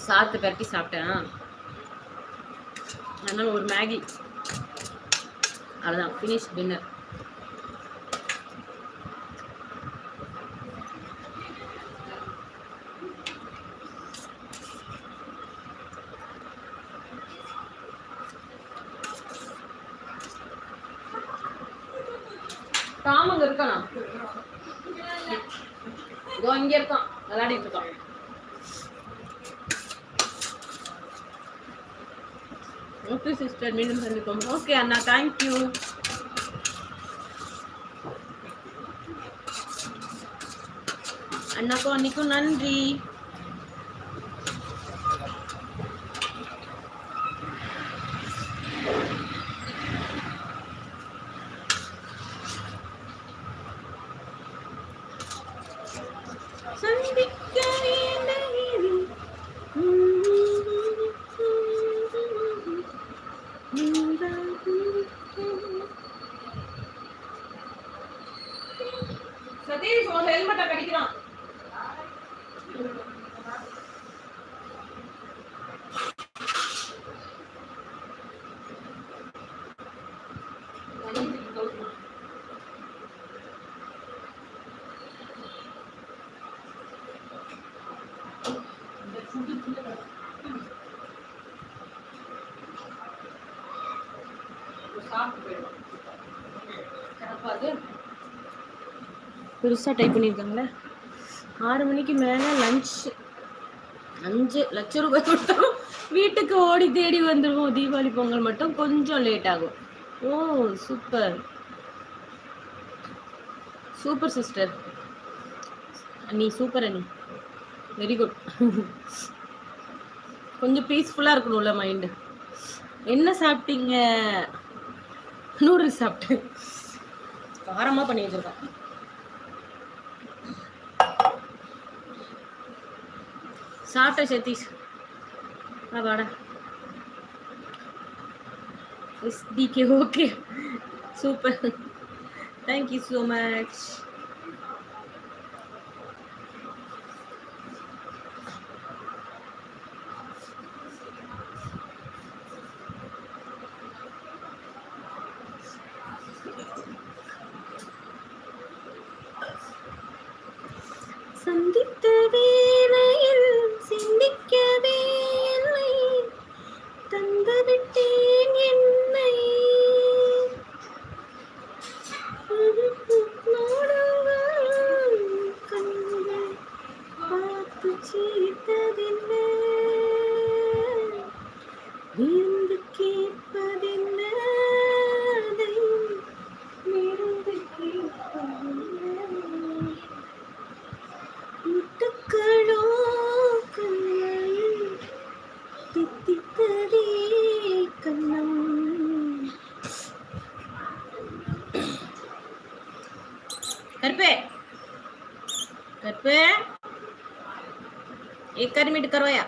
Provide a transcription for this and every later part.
சாத்து பரட்டி சாப்பிட்டேன். அதனால ஒரு மேகி, அவ்வளோதான், ஃபினிஷ் டின்னர். காமங்க இருக்கானா? இங்க இருக்கான், விளையாடிட்டு இருக்கான். ஓகே சிஸ்டர், மீண்டும் சந்திப்போம். ஓகே அண்ணா, தேங்க்யூ. அண்ணாக்கும் அன்னைக்கும் நன்றி. சதீஷ் ஒரு ஹெல்மெட்டை கடிக்கிறான். பெருசாக டைப் பண்ணியிருக்காங்களே. 6 மணிக்கு மேலே லஞ்ச் 5 லட்சம் ரூபாய் கொடுத்தாலும் வீட்டுக்கு ஓடி தேடி வந்துடுவோம். தீபாவளி பொங்கல் மட்டும் கொஞ்சம் லேட் ஆகும். ஓ சூப்பர் சூப்பர் சிஸ்டர், அண்ணி சூப்பர் அண்ணி, வெரி குட். கொஞ்சம் பீஸ்ஃபுல்லாக இருக்கணும்ல மைண்டு. என்ன சாப்பிட்டீங்க? நூடுல்ஸ் சாப்பிட்டேன், காரமாக பண்ணி வச்சிருக்கேன். சாப்பிட்ட சதீஷ், வாடா. SDK okay super, thank you so much. சந்தித்த வேளையில் சிந்திக்கவே இல்லை, தந்துவிட்டேன் என்னை. கண்கள் பார்த்து சீர்த்ததென்ன, விருந்து கேட்பதென்ன, விருந்து கேட்பதென்ன. முட்டுக்களோ கண்கள் தித்தித்ததே கண்ணம். கற்பே கற்பே एक मिनट करवाया.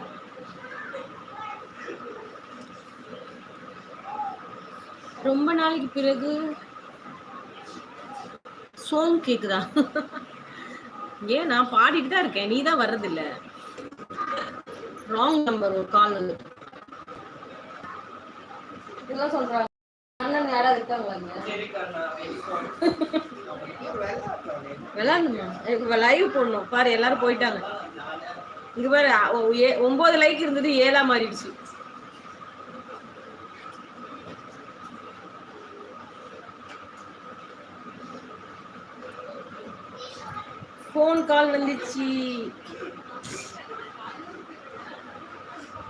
ரொம்ப நாளைக்கு பிறகு சோங் கேக்குதா? ஏன் நான் பாடிட்டு தான் இருக்கேன், நீ தான் வர்றதில்ல. ராங் நம்பர் ஒரு கால் வந்து இதெல்லாம் சொல்றாங்க. அண்ணன் யாராவது இருக்காங்க விளையாடணுமா? லைவ் போடணும் பாரு, எல்லாரும் போயிட்டாங்க. இங்க பாரு 9 லைக் இருந்தது 7 மாறிடுச்சு. போன் கால் வந்துச்சு,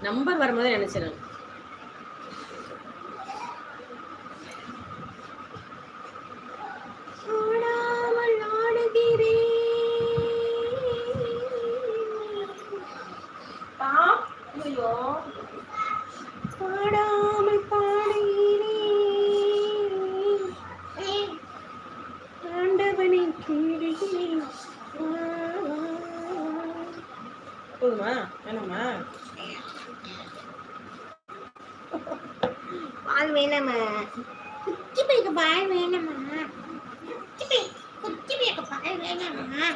நம்பர் வரும்போது நினைச்சிடணும். பாடாமல் பாடினே ஆண்டவனை கேடுகிறேன். போதுமா வேணாமா? பால் வேணாமா? குச்சி பைக்கு பால் வேணாமா? குச்சி பைக்கு பால் வேணாமா?